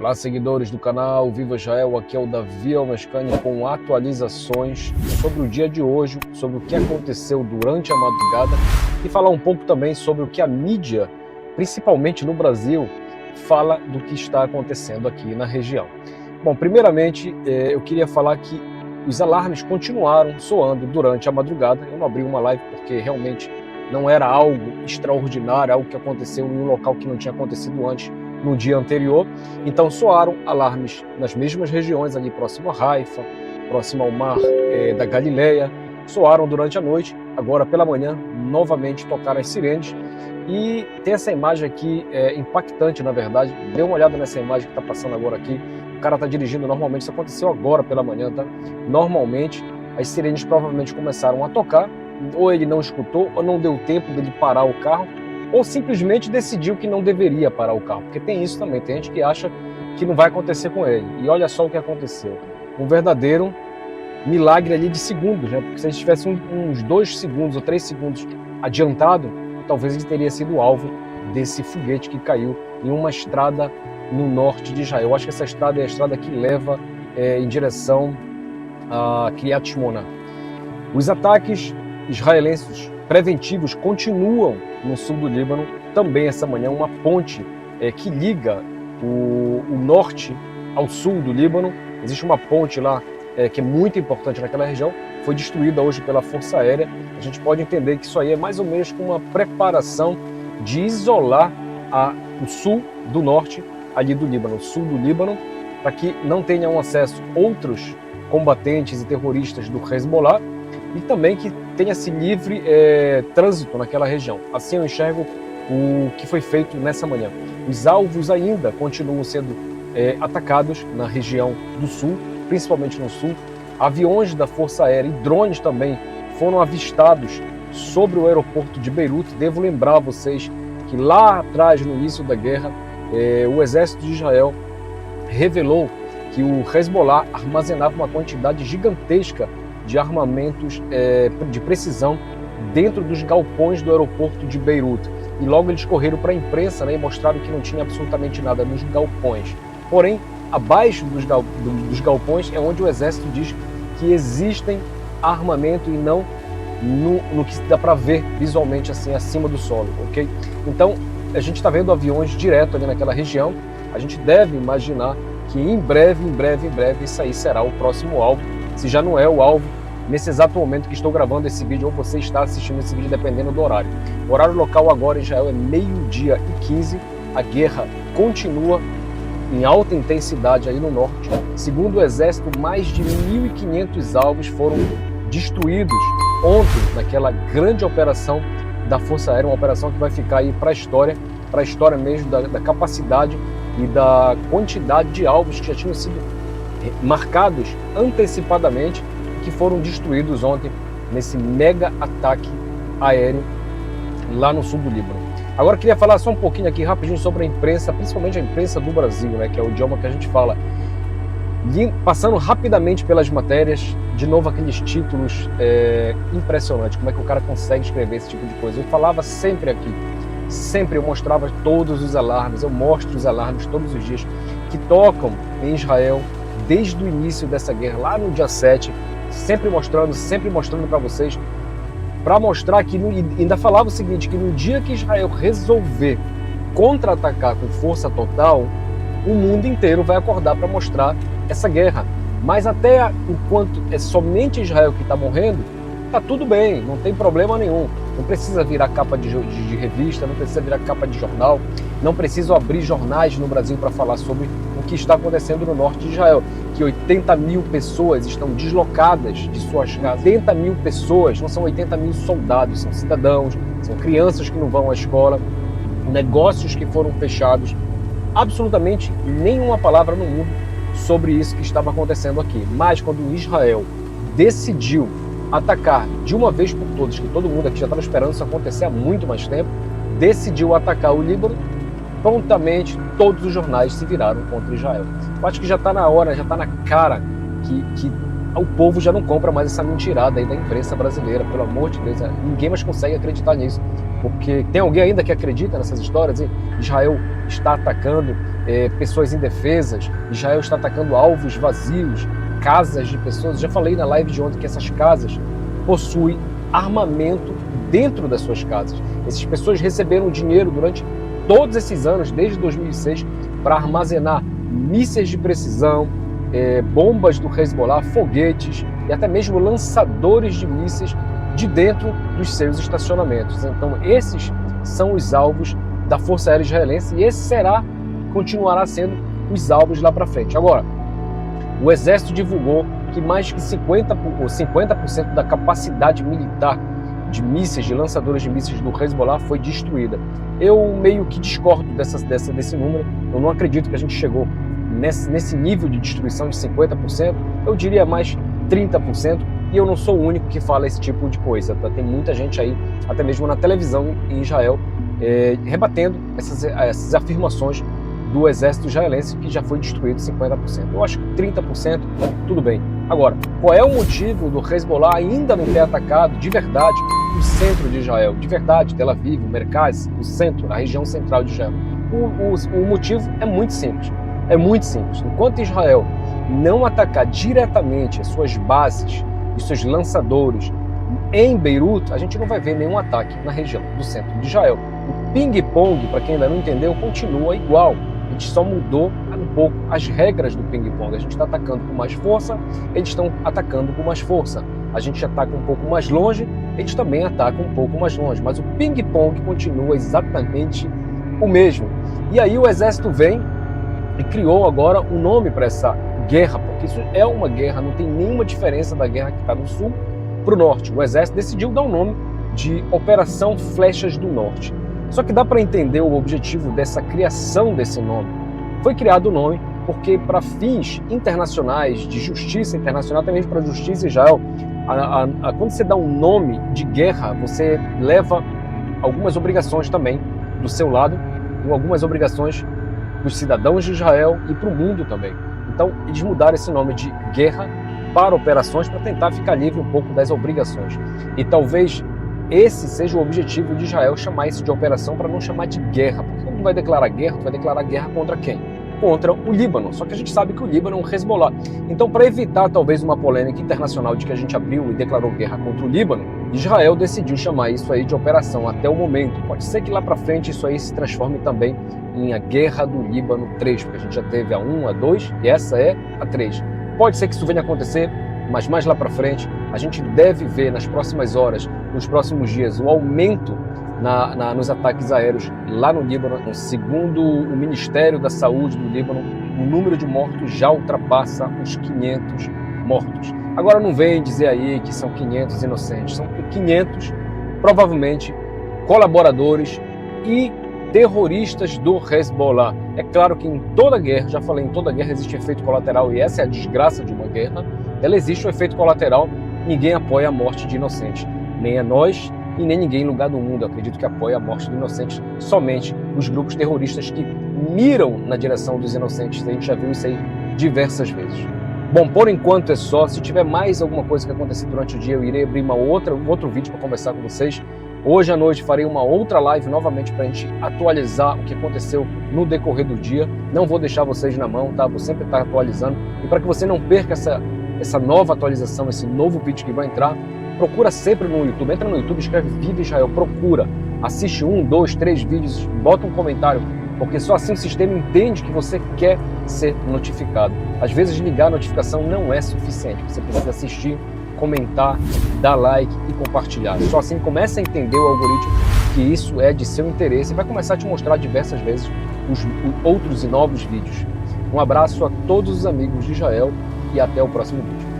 Olá, seguidores do canal Viva Israel, aqui é o Davi Almascani com atualizações sobre o dia de hoje, sobre o que aconteceu durante a madrugada e falar um pouco também sobre o que a mídia, principalmente no Brasil, fala do que está acontecendo aqui na região. Bom, primeiramente, eu queria falar que os alarmes continuaram soando durante a madrugada. Eu não abri uma live porque realmente não era algo extraordinário, algo que aconteceu em um local que não tinha acontecido antes, no dia anterior. Então soaram alarmes nas mesmas regiões, ali próximo a Haifa, próximo ao mar da Galileia, soaram durante a noite. Agora pela manhã novamente tocaram as sirenes e tem essa imagem aqui impactante, na verdade. Dê uma olhada nessa imagem que está passando agora aqui. O cara está dirigindo normalmente, isso aconteceu agora pela manhã, tá? Normalmente as sirenes provavelmente começaram a tocar, ou ele não escutou, ou não deu tempo dele parar o carro, ou simplesmente decidiu que não deveria parar o carro, porque tem isso também, tem gente que acha que não vai acontecer com ele. E olha só o que aconteceu, um verdadeiro milagre ali de segundos, né? Porque se ele tivesse uns 2 segundos ou 3 segundos adiantado, talvez ele teria sido alvo desse foguete que caiu em uma estrada no norte de Israel. Eu acho que essa estrada é a estrada que leva em direção a Kiryat Shmona. Os ataques israelenses preventivos continuam no sul do Líbano. Também essa manhã uma ponte que liga o norte ao sul do Líbano. Existe uma ponte lá que é muito importante naquela região, foi destruída hoje pela Força Aérea. A gente pode entender que isso aí é mais ou menos como uma preparação de isolar o sul do norte ali do Líbano, o sul do Líbano, para que não tenham acesso outros combatentes e terroristas do Hezbollah, e também que tenha-se livre trânsito naquela região. Assim eu enxergo o que foi feito nessa manhã. Os alvos ainda continuam sendo atacados na região do sul, principalmente no sul. Aviões da Força Aérea e drones também foram avistados sobre o aeroporto de Beirute. Devo lembrar a vocês que lá atrás, no início da guerra, o exército de Israel revelou que o Hezbollah armazenava uma quantidade gigantesca de armamentos de precisão dentro dos galpões do aeroporto de Beirute. E logo eles correram para a imprensa, né, e mostraram que não tinha absolutamente nada nos galpões. Porém, abaixo dos galpões é onde o exército diz que existem armamento e não no que dá para ver visualmente assim acima do solo, ok? Então a gente está vendo aviões direto ali naquela região. A gente deve imaginar que em breve isso aí será o próximo alvo, se já não é o alvo nesse exato momento que estou gravando esse vídeo, ou você está assistindo esse vídeo, dependendo do horário. O horário local agora em Israel é 12:15, a guerra continua em alta intensidade aí no norte. Segundo o exército, mais de 1.500 alvos foram destruídos ontem naquela grande operação da Força Aérea, uma operação que vai ficar aí para a história mesmo da capacidade e da quantidade de alvos que já tinham sido marcados antecipadamente, que foram destruídos ontem nesse mega ataque aéreo lá no sul do Líbano. Agora queria falar só um pouquinho aqui rapidinho sobre a imprensa, principalmente a imprensa do Brasil, né, que é o idioma que a gente fala. Passando rapidamente pelas matérias, de novo aqueles títulos impressionantes, como é que o cara consegue escrever esse tipo de coisa. Eu falava sempre aqui, sempre eu mostrava todos os alarmes, eu mostro os alarmes todos os dias que tocam em Israel desde o início dessa guerra, lá no dia 7, sempre mostrando para vocês, para mostrar que, ainda falava o seguinte, que no dia que Israel resolver contra-atacar com força total, o mundo inteiro vai acordar para mostrar essa guerra. Mas até enquanto é somente Israel que está morrendo, tá tudo bem, não tem problema nenhum. Não precisa virar capa de revista, não precisa virar capa de jornal, não precisa abrir jornais no Brasil para falar sobre o que está acontecendo no norte de Israel, que 80 mil pessoas estão deslocadas de suas casas. 80 mil pessoas, não são 80 mil soldados, são cidadãos, são crianças que não vão à escola, negócios que foram fechados. Absolutamente nenhuma palavra no mundo sobre isso que estava acontecendo aqui. Mas quando Israel decidiu atacar de uma vez por todas, que todo mundo aqui já estava esperando isso acontecer há muito mais tempo, decidiu atacar o Líbano, prontamente todos os jornais se viraram contra Israel. Eu acho que já está na hora, já está na cara que o povo já não compra mais essa mentirada aí da imprensa brasileira, pelo amor de Deus, ninguém mais consegue acreditar nisso, porque tem alguém ainda que acredita nessas histórias, Israel está atacando pessoas indefesas, Israel está atacando alvos vazios, casas de pessoas. Já falei na live de ontem que essas casas possuem armamento dentro das suas casas. Essas pessoas receberam dinheiro durante todos esses anos, desde 2006, para armazenar mísseis de precisão, bombas do Hezbollah, foguetes e até mesmo lançadores de mísseis de dentro dos seus estacionamentos. Então esses são os alvos da Força Aérea Israelense e esse continuará sendo os alvos lá para frente. Agora, o Exército divulgou que mais que 50% da capacidade militar de mísseis, de lançadores de mísseis do Hezbollah foi destruída. Eu meio que discordo desse número, eu não acredito que a gente chegou nesse nível de destruição de 50%, eu diria mais 30%, e eu não sou o único que fala esse tipo de coisa, tá? Tem muita gente aí, até mesmo na televisão em Israel, rebatendo essas afirmações do exército israelense que já foi destruído 50%. Eu acho que 30%, tudo bem. Agora, qual é o motivo do Hezbollah ainda não ter atacado de verdade o centro de Israel? De verdade, Tel Aviv, o Merkaz, o centro, a região central de Israel. O motivo é muito simples. É muito simples. Enquanto Israel não atacar diretamente as suas bases e seus lançadores em Beirut, a gente não vai ver nenhum ataque na região do centro de Israel. O ping-pong, para quem ainda não entendeu, continua igual. A gente só mudou um pouco as regras do ping-pong. A gente está atacando com mais força, eles estão atacando com mais força. A gente ataca um pouco mais longe, eles também atacam um pouco mais longe. Mas o ping-pong continua exatamente o mesmo. E aí o exército vem e criou agora um nome para essa guerra, porque isso é uma guerra, não tem nenhuma diferença da guerra que está no sul para o norte. O exército decidiu dar o nome de Operação Flechas do Norte. Só que dá para entender o objetivo dessa criação desse nome. Foi criado o nome porque, para fins internacionais, de justiça internacional, até mesmo para a justiça em Israel, quando você dá um nome de guerra, você leva algumas obrigações também do seu lado, ou algumas obrigações dos cidadãos de Israel e para o mundo também. Então, eles mudaram esse nome de guerra para operações para tentar ficar livre um pouco das obrigações. E talvez esse seja o objetivo de Israel, chamar isso de operação para não chamar de guerra. Porque quando tu vai declarar guerra, tu vai declarar guerra contra quem? Contra o Líbano. Só que a gente sabe que o Líbano é um Hezbollah. Então, para evitar talvez uma polêmica internacional de que a gente abriu e declarou guerra contra o Líbano, Israel decidiu chamar isso aí de operação até o momento. Pode ser que lá para frente isso aí se transforme também em a Guerra do Líbano 3, porque a gente já teve a 1, a 2 e essa é a 3. Pode ser que isso venha a acontecer, mas mais lá para frente a gente deve ver nas próximas horas, nos próximos dias, o aumento nos ataques aéreos lá no Líbano. Segundo o Ministério da Saúde do Líbano, o número de mortos já ultrapassa os 500 mortos. Agora não vem dizer aí que são 500 inocentes, são 500 provavelmente colaboradores e terroristas do Hezbollah. É claro que em toda guerra, já falei, em toda guerra existe efeito colateral e essa é a desgraça de uma guerra, ela existe o efeito colateral, ninguém apoia a morte de inocentes, nem a nós e nem ninguém em lugar do mundo, eu acredito que apoia a morte de inocentes, somente os grupos terroristas que miram na direção dos inocentes, a gente já viu isso aí diversas vezes. Bom, por enquanto é só. Se tiver mais alguma coisa que acontecer durante o dia, eu irei abrir outro vídeo para conversar com vocês. Hoje à noite farei uma outra live novamente para a gente atualizar o que aconteceu no decorrer do dia. Não vou deixar vocês na mão, tá? Vou sempre estar atualizando. E para que você não perca essa nova atualização, esse novo vídeo que vai entrar, procura sempre no YouTube. Entra no YouTube, escreve Viva Israel, procura. Assiste 1, 2, 3 vídeos, bota um comentário, porque só assim o sistema entende que você quer ser notificado. Às vezes ligar a notificação não é suficiente, você precisa assistir, comentar, dar like e compartilhar. Só assim começa a entender o algoritmo que isso é de seu interesse e vai começar a te mostrar diversas vezes os outros e novos vídeos. Um abraço a todos os amigos de Israel e até o próximo vídeo.